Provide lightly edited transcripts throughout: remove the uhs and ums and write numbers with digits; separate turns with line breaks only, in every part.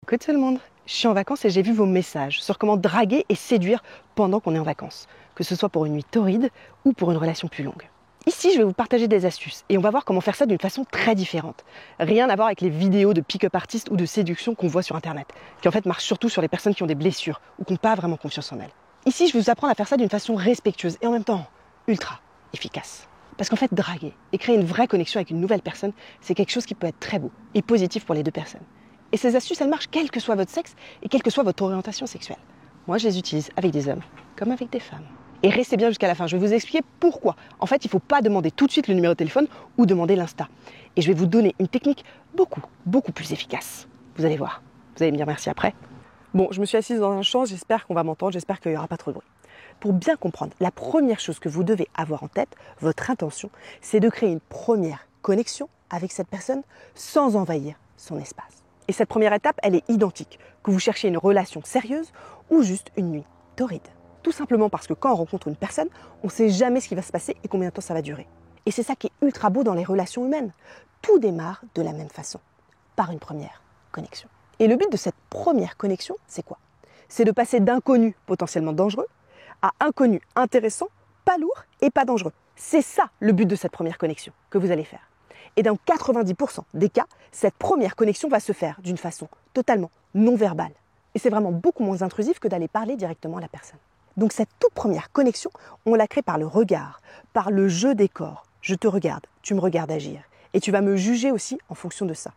Coucou tout le monde, je suis en vacances et j'ai vu vos messages sur comment draguer et séduire pendant qu'on est en vacances, que ce soit pour une nuit torride ou pour une relation plus longue. Ici, je vais vous partager des astuces et on va voir comment faire ça d'une façon très différente. Rien à voir avec les vidéos de pick-up artistes ou de séduction qu'on voit sur internet, qui en fait marchent surtout sur les personnes qui ont des blessures ou qui n'ont pas vraiment confiance en elles. Ici, je vais vous apprendre à faire ça d'une façon respectueuse et en même temps ultra efficace. Parce qu'en fait, draguer et créer une vraie connexion avec une nouvelle personne, c'est quelque chose qui peut être très beau et positif pour les deux personnes. Et ces astuces, elles marchent quel que soit votre sexe et quelle que soit votre orientation sexuelle. Moi, je les utilise avec des hommes comme avec des femmes. Et restez bien jusqu'à la fin, je vais vous expliquer pourquoi. En fait, il ne faut pas demander tout de suite le numéro de téléphone ou demander l'Insta. Et je vais vous donner une technique beaucoup plus efficace. Vous allez voir, vous allez me dire merci après. Bon, je me suis assise dans un champ, j'espère qu'on va m'entendre, j'espère qu'il n'y aura pas trop de bruit. Pour bien comprendre, la première chose que vous devez avoir en tête, votre intention, c'est de créer une première connexion avec cette personne sans envahir son espace. Et cette première étape, elle est identique, que vous cherchiez une relation sérieuse ou juste une nuit torride. Tout simplement parce que quand on rencontre une personne, on ne sait jamais ce qui va se passer et combien de temps ça va durer. Et c'est ça qui est ultra beau dans les relations humaines. Tout démarre de la même façon, par une première connexion. Et le but de cette première connexion, c'est quoi? C'est de passer d'inconnu potentiellement dangereux à inconnu intéressant, pas lourd et pas dangereux. C'est ça le but de cette première connexion que vous allez faire. Et dans 90% des cas, cette première connexion va se faire d'une façon totalement non verbale. Et c'est vraiment beaucoup moins intrusif que d'aller parler directement à la personne. Donc cette toute première connexion, on la crée par le regard, par le jeu des corps. Je te regarde, tu me regardes agir. Et tu vas me juger aussi en fonction de ça.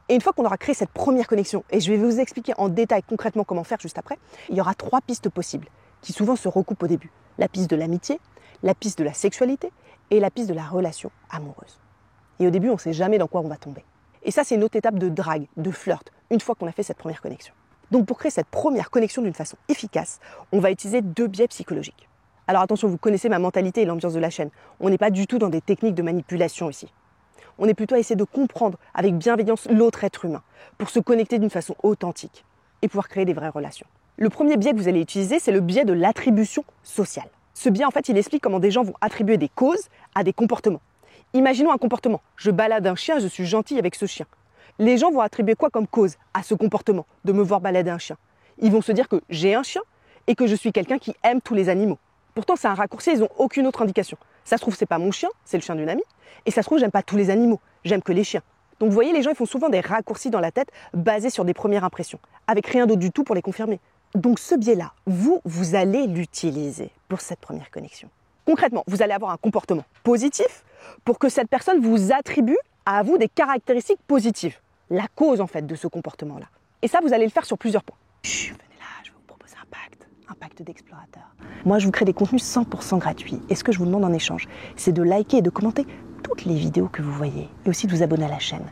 Et une fois qu'on aura créé cette première connexion, et je vais vous expliquer en détail concrètement comment faire juste après, il y aura 3 pistes possibles, qui souvent se recoupent au début. La piste de l'amitié, la piste de la sexualité et la piste de la relation amoureuse. Et au début, on ne sait jamais dans quoi on va tomber. Et ça, c'est une autre étape de drague, de flirt, une fois qu'on a fait cette première connexion. Donc pour créer cette première connexion d'une façon efficace, on va utiliser 2 biais psychologiques. Alors attention, vous connaissez ma mentalité et l'ambiance de la chaîne. On n'est pas du tout dans des techniques de manipulation ici. On est plutôt à essayer de comprendre avec bienveillance l'autre être humain, pour se connecter d'une façon authentique et pouvoir créer des vraies relations. Le premier biais que vous allez utiliser, c'est le biais de l'attribution sociale. Ce biais, en fait, il explique comment des gens vont attribuer des causes à des comportements. Imaginons un comportement. Je balade un chien, je suis gentil avec ce chien. Les gens vont attribuer quoi comme cause à ce comportement de me voir balader un chien? Ils vont se dire que j'ai un chien et que je suis quelqu'un qui aime tous les animaux. Pourtant, c'est un raccourci, ils n'ont aucune autre indication. Ça se trouve, c'est pas mon chien, c'est le chien d'une amie. Et ça se trouve, j'aime pas tous les animaux, j'aime que les chiens. Donc vous voyez, les gens ils font souvent des raccourcis dans la tête basés sur des premières impressions, avec rien d'autre du tout pour les confirmer. Donc ce biais-là, vous allez l'utiliser pour cette première connexion. Concrètement, vous allez avoir un comportement positif pour que cette personne vous attribue à vous des caractéristiques positives. La cause en fait de ce comportement-là. Et ça, vous allez le faire sur plusieurs points. Chut, venez là, je vais vous proposer un pacte d'explorateur. Moi, je vous crée des contenus 100% gratuits. Et ce que je vous demande en échange, c'est de liker et de commenter toutes les vidéos que vous voyez. Et aussi de vous abonner à la chaîne.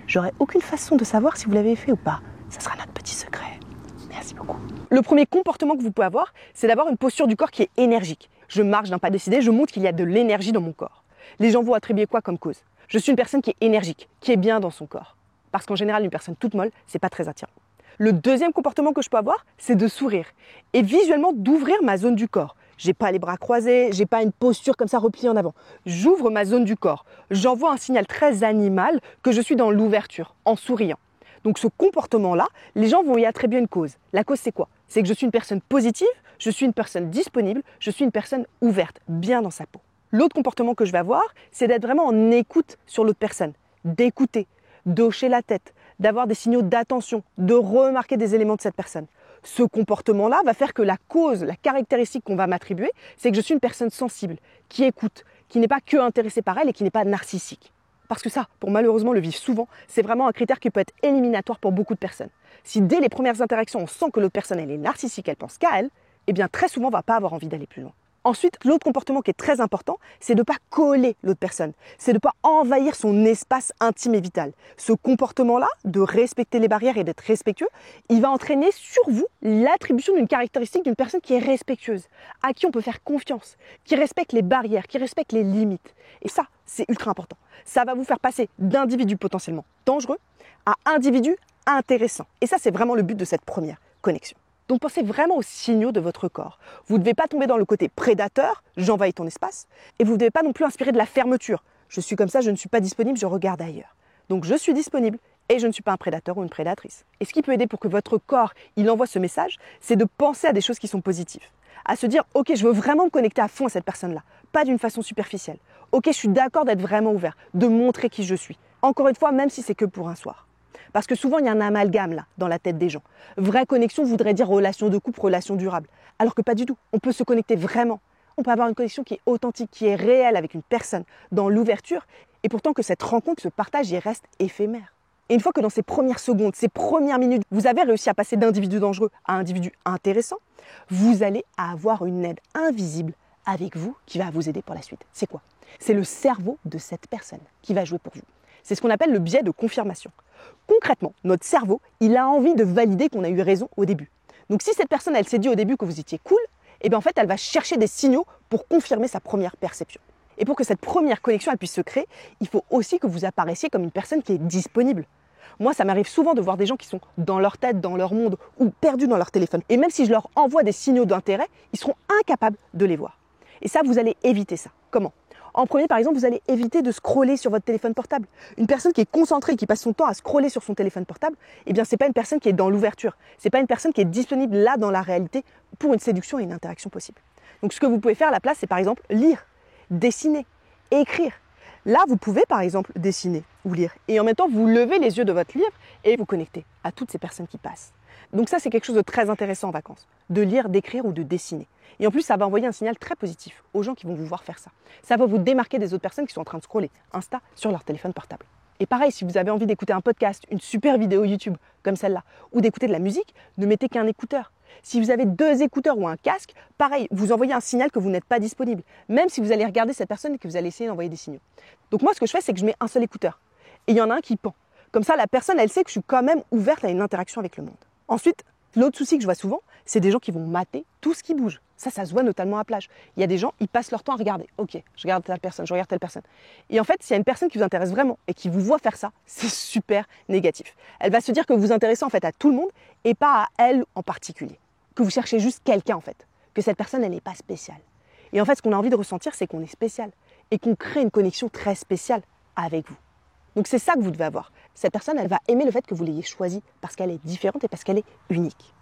J'aurai aucune façon de savoir si vous l'avez fait ou pas. Ça sera notre petit secret. Merci beaucoup. Le premier comportement que vous pouvez avoir, c'est d'avoir une posture du corps qui est énergique. Je marche d'un pas décidé, je montre qu'il y a de l'énergie dans mon corps. Les gens vont attribuer quoi comme cause? Je suis une personne qui est énergique, qui est bien dans son corps. Parce qu'en général, une personne toute molle, c'est pas très attirant. Le deuxième comportement que je peux avoir, c'est de sourire. Et visuellement, d'ouvrir ma zone du corps. J'ai pas les bras croisés, j'ai pas une posture comme ça repliée en avant. J'ouvre ma zone du corps. J'envoie un signal très animal que je suis dans l'ouverture, en souriant. Donc ce comportement-là, les gens vont y attribuer une cause. La cause, c'est quoi? C'est que je suis une personne positive, je suis une personne disponible, je suis une personne ouverte, bien dans sa peau. L'autre comportement que je vais avoir, c'est d'être vraiment en écoute sur l'autre personne, d'écouter, d'hocher la tête, d'avoir des signaux d'attention, de remarquer des éléments de cette personne. Ce comportement-là va faire que la cause, la caractéristique qu'on va m'attribuer, c'est que je suis une personne sensible, qui écoute, qui n'est pas que intéressée par elle et qui n'est pas narcissique. Parce que ça, pour malheureusement le vivre souvent, c'est vraiment un critère qui peut être éliminatoire pour beaucoup de personnes. Si dès les premières interactions, on sent que l'autre personne elle est narcissique, elle pense qu'à elle, eh bien très souvent on ne va pas avoir envie d'aller plus loin. Ensuite, l'autre comportement qui est très important, c'est de ne pas coller l'autre personne. C'est de ne pas envahir son espace intime et vital. Ce comportement-là, de respecter les barrières et d'être respectueux, il va entraîner sur vous l'attribution d'une caractéristique d'une personne qui est respectueuse, à qui on peut faire confiance, qui respecte les barrières, qui respecte les limites. Et ça, c'est ultra important. Ça va vous faire passer d'individus potentiellement dangereux à individus intéressants. Et ça, c'est vraiment le but de cette première connexion. Donc pensez vraiment aux signaux de votre corps. Vous ne devez pas tomber dans le côté prédateur, j'envahis ton espace, et vous ne devez pas non plus inspirer de la fermeture. Je suis comme ça, je ne suis pas disponible, je regarde ailleurs. Donc je suis disponible Et je ne suis pas un prédateur ou une prédatrice. Et ce qui peut aider pour que votre corps il envoie ce message, c'est de penser à des choses qui sont positives. À se dire, ok, je veux vraiment me connecter à fond à cette personne-là, pas d'une façon superficielle. Ok, je suis d'accord d'être vraiment ouvert, de montrer qui je suis. Encore une fois, même si c'est que pour un soir. Parce que souvent, il y a un amalgame là, dans la tête des gens. Vraie connexion voudrait dire relation de couple, relation durable. Alors que pas du tout. On peut se connecter vraiment. On peut avoir une connexion qui est authentique, qui est réelle avec une personne, dans l'ouverture, et pourtant que cette rencontre, ce partage, il reste éphémère. Et une fois que dans ces premières secondes, ces premières minutes, vous avez réussi à passer d'individu dangereux à individu intéressant, vous allez avoir une aide invisible avec vous qui va vous aider pour la suite. C'est quoi? C'est le cerveau de cette personne qui va jouer pour vous. C'est ce qu'on appelle le biais de confirmation. Concrètement, notre cerveau, il a envie de valider qu'on a eu raison au début. Donc si cette personne, elle s'est dit au début que vous étiez cool, et bien en fait, elle va chercher des signaux pour confirmer sa première perception. Et pour que cette première connexion elle puisse se créer, il faut aussi que vous apparaissiez comme une personne qui est disponible. Moi, ça m'arrive souvent de voir des gens qui sont dans leur tête, dans leur monde ou perdus dans leur téléphone. Et même si je leur envoie des signaux d'intérêt, ils seront incapables de les voir. Et ça, vous allez éviter ça. Comment? En premier, par exemple, vous allez éviter de scroller sur votre téléphone portable. Une personne qui est concentrée, qui passe son temps à scroller sur son téléphone portable, eh bien, c'est pas une personne qui est dans l'ouverture. C'est pas une personne qui est disponible là dans la réalité pour une séduction et une interaction possible. Donc, ce que vous pouvez faire à la place, c'est par exemple lire, dessiner, écrire. Là, vous pouvez par exemple dessiner ou lire et en même temps, vous levez les yeux de votre livre et vous connectez à toutes ces personnes qui passent. Donc ça, c'est quelque chose de très intéressant en vacances, de lire, d'écrire ou de dessiner. Et en plus, ça va envoyer un signal très positif aux gens qui vont vous voir faire ça. Ça va vous démarquer des autres personnes qui sont en train de scroller Insta sur leur téléphone portable. Et pareil, si vous avez envie d'écouter un podcast, une super vidéo YouTube comme celle-là, ou d'écouter de la musique, ne mettez qu'un écouteur. Si vous avez 2 écouteurs ou un casque, pareil, vous envoyez un signal que vous n'êtes pas disponible, même si vous allez regarder cette personne et que vous allez essayer d'envoyer des signaux. Donc moi, ce que je fais, c'est que je mets un seul écouteur. Et il y en a un qui pend. Comme ça, la personne, elle sait que je suis quand même ouverte à une interaction avec le monde. Ensuite, l'autre souci que je vois souvent, c'est des gens qui vont mater tout ce qui bouge. Ça se voit notamment à plage. Il y a des gens, ils passent leur temps à regarder. Ok, je regarde telle personne, je regarde telle personne. Et en fait, s'il y a une personne qui vous intéresse vraiment et qui vous voit faire ça, c'est super négatif. Elle va se dire que vous vous intéressez en fait à tout le monde et pas à elle en particulier. Que vous cherchez juste quelqu'un en fait. Que cette personne, elle n'est pas spéciale. Et en fait, ce qu'on a envie de ressentir, c'est qu'on est spécial. Et qu'on crée une connexion très spéciale avec vous. Donc c'est ça que vous devez avoir. Cette personne, elle va aimer le fait que vous l'ayez choisie parce qu'elle est différente et parce qu'elle est unique.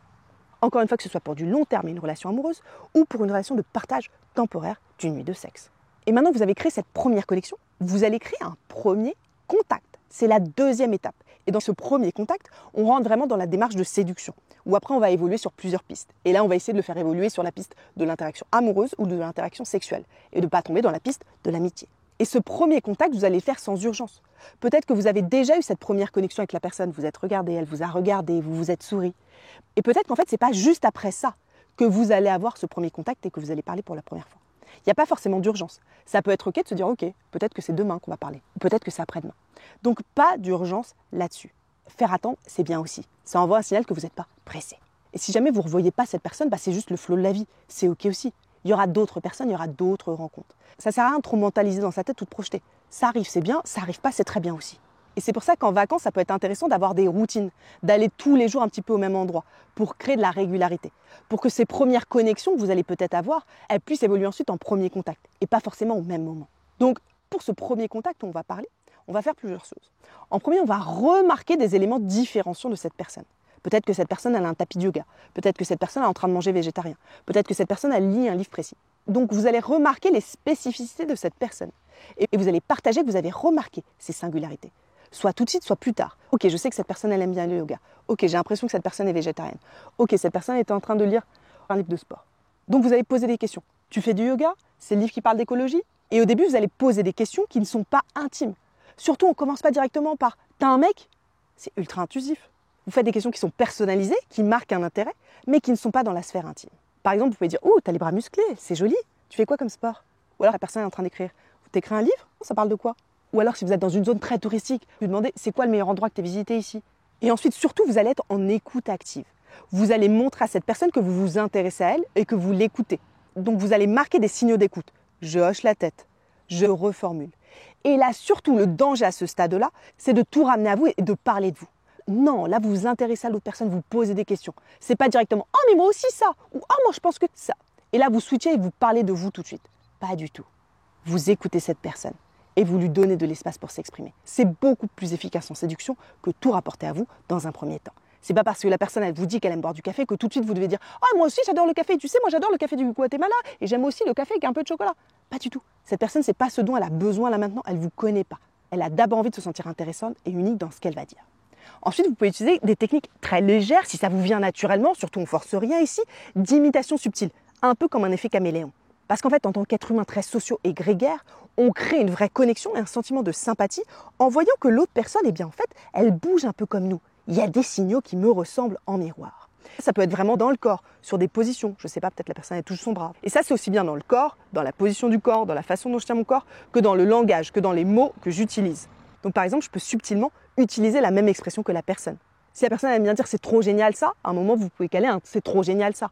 Encore une fois, que ce soit pour du long terme et une relation amoureuse ou pour une relation de partage temporaire d'une nuit de sexe. Et maintenant que vous avez créé cette première connexion, vous allez créer un premier contact. C'est la deuxième étape. Et dans ce premier contact, on rentre vraiment dans la démarche de séduction, où après on va évoluer sur plusieurs pistes. Et là, on va essayer de le faire évoluer sur la piste de l'interaction amoureuse ou de l'interaction sexuelle, et de ne pas tomber dans la piste de l'amitié. Et ce premier contact, vous allez le faire sans urgence. Peut-être que vous avez déjà eu cette première connexion avec la personne, vous êtes regardé, elle vous a regardé, vous vous êtes souri. Et peut-être qu'en fait, ce n'est pas juste après ça que vous allez avoir ce premier contact et que vous allez parler pour la première fois. Il n'y a pas forcément d'urgence. Ça peut être ok de se dire ok, peut-être que c'est demain qu'on va parler, ou peut-être que c'est après-demain. Donc pas d'urgence là-dessus. Faire attendre, c'est bien aussi. Ça envoie un signal que vous n'êtes pas pressé. Et si jamais vous ne revoyez pas cette personne, c'est juste le flot de la vie. C'est ok aussi. Il y aura d'autres personnes, il y aura d'autres rencontres. Ça ne sert à rien de trop mentaliser dans sa tête ou de projeter. Ça arrive, c'est bien. Ça n'arrive pas, c'est très bien aussi. Et c'est pour ça qu'en vacances, ça peut être intéressant d'avoir des routines, d'aller tous les jours un petit peu au même endroit pour créer de la régularité. Pour que ces premières connexions que vous allez peut-être avoir, elles puissent évoluer ensuite en premier contact et pas forcément au même moment. Donc, pour ce premier contact, on va faire plusieurs choses. En premier, on va remarquer des éléments différenciants de cette personne. Peut-être que cette personne elle a un tapis de yoga. Peut-être que cette personne est en train de manger végétarien. Peut-être que cette personne elle lit un livre précis. Donc vous allez remarquer les spécificités de cette personne. Et vous allez partager que vous avez remarqué ces singularités. Soit tout de suite, soit plus tard. Ok, je sais que cette personne elle aime bien le yoga. Ok, j'ai l'impression que cette personne est végétarienne. Ok, cette personne est en train de lire un livre de sport. Donc vous allez poser des questions. Tu fais du yoga? C'est le livre qui parle d'écologie? Et au début, vous allez poser des questions qui ne sont pas intimes. Surtout, on ne commence pas directement par « t'as un mec ?» C'est ultra intrusif. Vous faites des questions qui sont personnalisées, qui marquent un intérêt, mais qui ne sont pas dans la sphère intime. Par exemple, vous pouvez dire « Oh, t'as les bras musclés, c'est joli. Tu fais quoi comme sport ?» Ou alors la personne est en train d'écrire « T'écris un livre? Ça parle de quoi ?» Ou alors si vous êtes dans une zone très touristique, vous demandez « C'est quoi le meilleur endroit que tu as visité ici ?» Et ensuite, surtout, vous allez être en écoute active. Vous allez montrer à cette personne que vous vous intéressez à elle et que vous l'écoutez. Donc vous allez marquer des signaux d'écoute. Je hoche la tête, je reformule. Et là, surtout, le danger à ce stade-là, c'est de tout ramener à vous et de parler de vous. Non, là, vous vous intéressez à l'autre personne, vous posez des questions. C'est pas directement « Oh, mais moi aussi ça !» ou « Oh, moi je pense que ça !» Et là, vous switchez et vous parlez de vous tout de suite. Pas du tout. Vous écoutez cette personne et vous lui donnez de l'espace pour s'exprimer. C'est beaucoup plus efficace en séduction que tout rapporter à vous dans un premier temps. C'est pas parce que la personne elle vous dit qu'elle aime boire du café que tout de suite vous devez dire « Ah, moi aussi j'adore le café, tu sais, moi j'adore le café du Guatemala et j'aime aussi le café avec un peu de chocolat. » Pas du tout. Cette personne, c'est pas ce dont elle a besoin là maintenant, elle vous connaît pas. Elle a d'abord envie de se sentir intéressante et unique dans ce qu'elle va dire. Ensuite, vous pouvez utiliser des techniques très légères, si ça vous vient naturellement, surtout on ne force rien ici, d'imitation subtile, un peu comme un effet caméléon. Parce qu'en fait, en tant qu'être humain très sociaux et grégaire, on crée une vraie connexion et un sentiment de sympathie en voyant que l'autre personne, eh bien en fait, elle bouge un peu comme nous. Il y a des signaux qui me ressemblent en miroir. Ça peut être vraiment dans le corps, sur des positions. Je ne sais pas, peut-être la personne elle touche son bras. Et ça, c'est aussi bien dans le corps, dans la position du corps, dans la façon dont je tiens mon corps, que dans le langage, que dans les mots que j'utilise. Donc par exemple, je peux subtilement utiliser la même expression que la personne. Si la personne aime bien dire c'est trop génial ça, à un moment vous pouvez caler un c'est trop génial ça.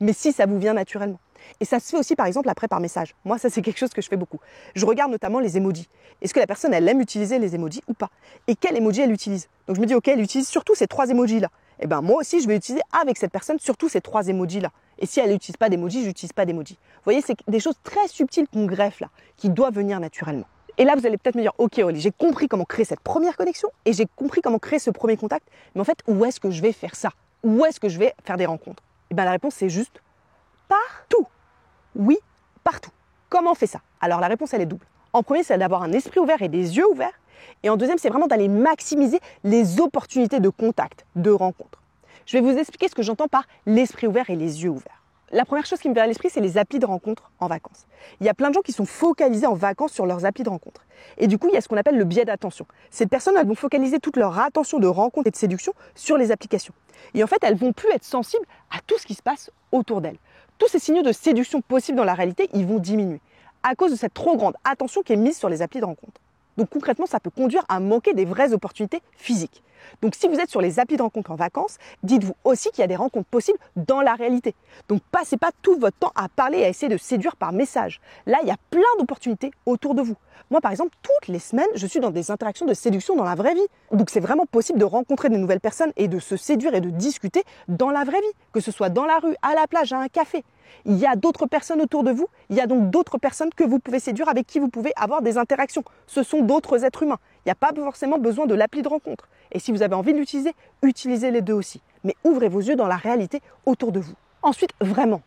Mais si ça vous vient naturellement. Et ça se fait aussi par exemple après par message. Moi ça c'est quelque chose que je fais beaucoup. Je regarde notamment les emojis. Est-ce que la personne elle aime utiliser les emojis ou pas? Et quel emoji elle utilise? Donc je me dis ok, elle utilise surtout ces 3 emojis là. Et bien moi aussi je vais utiliser avec cette personne surtout ces 3 emojis là. Et si elle n'utilise pas d'emoji, je n'utilise pas d'emoji. Vous voyez, c'est des choses très subtiles qu'on greffe là, qui doivent venir naturellement. Et là, vous allez peut-être me dire, ok Aurélie, j'ai compris comment créer cette première connexion et j'ai compris comment créer ce premier contact. Mais en fait, où est-ce que je vais faire ça? Où est-ce que je vais faire des rencontres? Et bien la réponse, c'est juste partout. Oui, partout. Comment on fait ça? Alors la réponse, elle est double. En premier, c'est d'avoir un esprit ouvert et des yeux ouverts. Et en deuxième, c'est vraiment d'aller maximiser les opportunités de contact, de rencontre. Je vais vous expliquer ce que j'entends par l'esprit ouvert et les yeux ouverts. La première chose qui me vient à l'esprit, c'est les applis de rencontre en vacances. Il y a plein de gens qui sont focalisés en vacances sur leurs applis de rencontre. Et du coup, il y a ce qu'on appelle le biais d'attention. Ces personnes, elles vont focaliser toute leur attention de rencontre et de séduction sur les applications. Et en fait, elles vont plus être sensibles à tout ce qui se passe autour d'elles. Tous ces signaux de séduction possibles dans la réalité, ils vont diminuer à cause de cette trop grande attention qui est mise sur les applis de rencontre. Donc concrètement, ça peut conduire à manquer des vraies opportunités physiques. Donc si vous êtes sur les applis de rencontre en vacances, dites-vous aussi qu'il y a des rencontres possibles dans la réalité. Donc passez pas tout votre temps à parler et à essayer de séduire par message. Là, il y a plein d'opportunités autour de vous. Moi, par exemple, toutes les semaines, je suis dans des interactions de séduction dans la vraie vie. Donc c'est vraiment possible de rencontrer de nouvelles personnes et de se séduire et de discuter dans la vraie vie, que ce soit dans la rue, à la plage, à un café. Il y a d'autres personnes autour de vous, il y a donc d'autres personnes que vous pouvez séduire, avec qui vous pouvez avoir des interactions. Ce sont d'autres êtres humains. Il n'y a pas forcément besoin de l'appli de rencontre. Et si vous avez envie de l'utiliser, utilisez les deux aussi. Mais ouvrez vos yeux dans la réalité autour de vous. Ensuite, vraiment,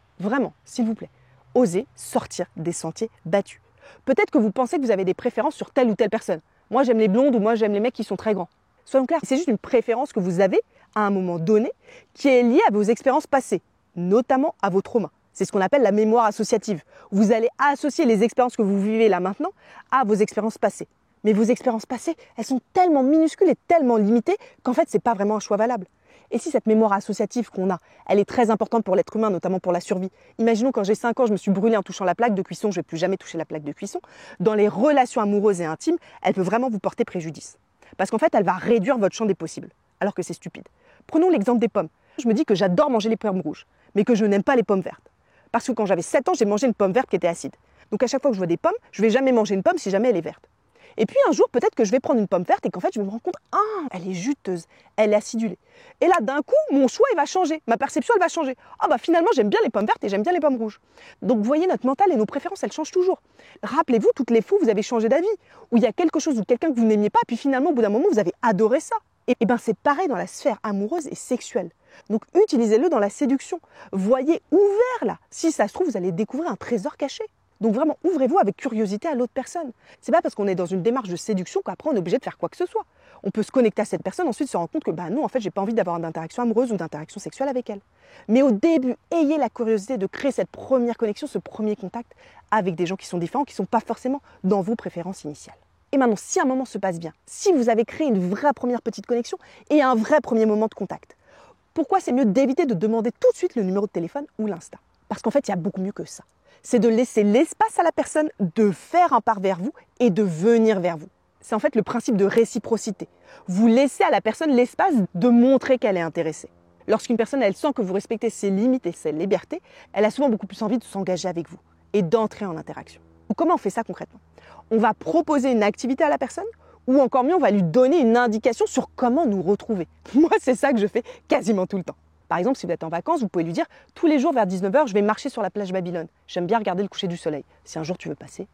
s'il vous plaît, osez sortir des sentiers battus. Peut-être que vous pensez que vous avez des préférences sur telle ou telle personne. Moi, j'aime les blondes ou moi, j'aime les mecs qui sont très grands. Soyons clairs, c'est juste une préférence que vous avez à un moment donné qui est liée à vos expériences passées, notamment à vos traumas. C'est ce qu'on appelle la mémoire associative. Vous allez associer les expériences que vous vivez là maintenant à vos expériences passées. Mais vos expériences passées, elles sont tellement minuscules et tellement limitées qu'en fait, ce n'est pas vraiment un choix valable. Et si cette mémoire associative qu'on a, elle est très importante pour l'être humain, notamment pour la survie. Imaginons quand j'ai 5 ans, je me suis brûlée en touchant la plaque de cuisson, je ne vais plus jamais toucher la plaque de cuisson. Dans les relations amoureuses et intimes, elle peut vraiment vous porter préjudice. Parce qu'en fait, elle va réduire votre champ des possibles, alors que c'est stupide. Prenons l'exemple des pommes. Je me dis que j'adore manger les pommes rouges, mais que je n'aime pas les pommes vertes. Parce que quand j'avais 7 ans, j'ai mangé une pomme verte qui était acide. Donc à chaque fois que je vois des pommes, je ne vais jamais manger une pomme si jamais elle est verte. Et puis un jour, peut-être que je vais prendre une pomme verte et qu'en fait, je vais me rendre compte, ah, elle est juteuse, elle est acidulée. Et là, d'un coup, mon choix, il va changer, ma perception, elle va changer. Ah bah finalement, j'aime bien les pommes vertes et j'aime bien les pommes rouges. Donc vous voyez, notre mental et nos préférences, elles changent toujours. Rappelez-vous, toutes les fois, vous avez changé d'avis, où il y a quelque chose ou quelqu'un que vous n'aimiez pas, puis finalement, au bout d'un moment, vous avez adoré ça. Et bien c'est pareil dans la sphère amoureuse et sexuelle. Donc utilisez-le dans la séduction. Voyez ouvert là. Si ça se trouve, vous allez découvrir un trésor caché. Donc vraiment, ouvrez-vous avec curiosité à l'autre personne. C'est pas parce qu'on est dans une démarche de séduction qu'après on est obligé de faire quoi que ce soit. On peut se connecter à cette personne, ensuite se rendre compte que non, en fait, j'ai pas envie d'avoir d'interaction amoureuse ou d'interaction sexuelle avec elle. Mais au début, ayez la curiosité de créer cette première connexion, ce premier contact avec des gens qui sont différents, qui sont pas forcément dans vos préférences initiales. Et maintenant, si un moment se passe bien, si vous avez créé une vraie première petite connexion et un vrai premier moment de contact, pourquoi c'est mieux d'éviter de demander tout de suite le numéro de téléphone ou l'Insta? Parce qu'en fait, il y a beaucoup mieux que ça. C'est de laisser l'espace à la personne de faire un pas vers vous et de venir vers vous. C'est en fait le principe de réciprocité. Vous laissez à la personne l'espace de montrer qu'elle est intéressée. Lorsqu'une personne, elle sent que vous respectez ses limites et ses libertés, elle a souvent beaucoup plus envie de s'engager avec vous et d'entrer en interaction. Comment on fait ça concrètement? On va proposer une activité à la personne ou encore mieux, on va lui donner une indication sur comment nous retrouver. Moi, c'est ça que je fais quasiment tout le temps. Par exemple, si vous êtes en vacances, vous pouvez lui dire « Tous les jours vers 19h, je vais marcher sur la plage Babylone. J'aime bien regarder le coucher du soleil. Si un jour tu veux passer. »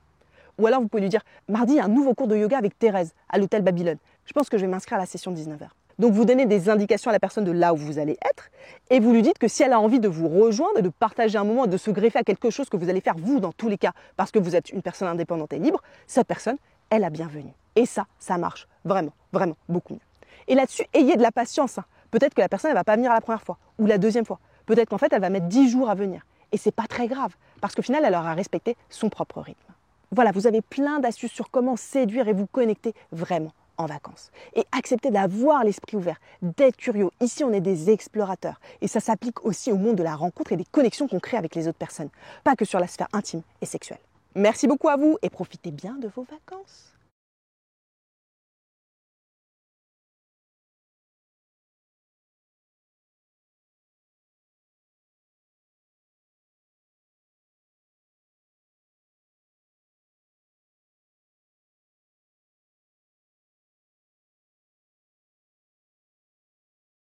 Ou alors vous pouvez lui dire « Mardi, il y a un nouveau cours de yoga avec Thérèse à l'hôtel Babylone. Je pense que je vais m'inscrire à la session de 19h. » Donc vous donnez des indications à la personne de là où vous allez être et vous lui dites que si elle a envie de vous rejoindre et de partager un moment et de se greffer à quelque chose que vous allez faire vous dans tous les cas parce que vous êtes une personne indépendante et libre, cette personne est la bienvenue. Et ça marche vraiment, vraiment beaucoup mieux. Et là-dessus, ayez de la patience. Peut-être que la personne ne va pas venir à la première fois ou la deuxième fois. Peut-être qu'en fait, elle va mettre 10 jours à venir. Et c'est pas très grave parce qu'au final, elle aura respecté son propre rythme. Voilà, vous avez plein d'astuces sur comment séduire et vous connecter vraiment en vacances. Et acceptez d'avoir l'esprit ouvert, d'être curieux. Ici, on est des explorateurs. Et ça s'applique aussi au monde de la rencontre et des connexions qu'on crée avec les autres personnes. Pas que sur la sphère intime et sexuelle. Merci beaucoup à vous et profitez bien de vos vacances.